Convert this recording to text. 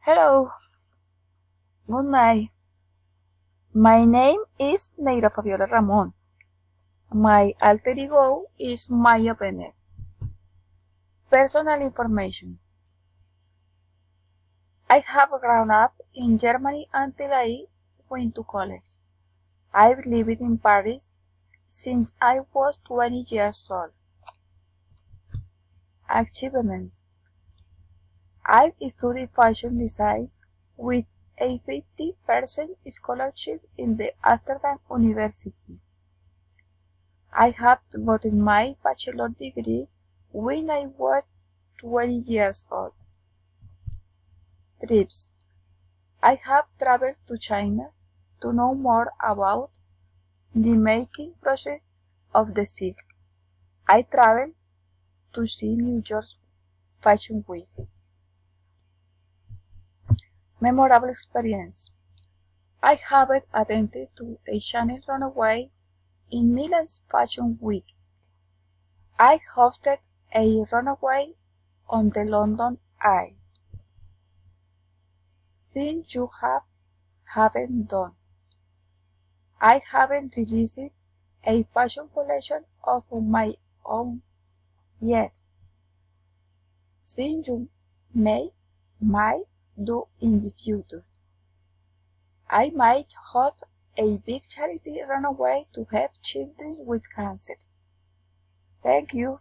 Hello, good night. My name is Neira Fabiola Ramon. My alter ego is Maya Bennett. Personal information. I have grown up in Germany until I went to college. I've lived in Paris since I was 20 years old. Achievements. I've studied fashion design with a 50% scholarship in the Amsterdam University. I have gotten my bachelor degree when I was 20 years old. Trips. I have traveled to China to know more about the making process of the silk. I traveled to see New York's Fashion Week. Memorable experience. I have attended to a Chanel runway in Milan's Fashion Week. I hosted a runway on the London Eye. Things you haven't done. I haven't released a fashion collection of my own yet. Things you might do in the future. I might host a big charity runaway to help children with cancer. Thank you.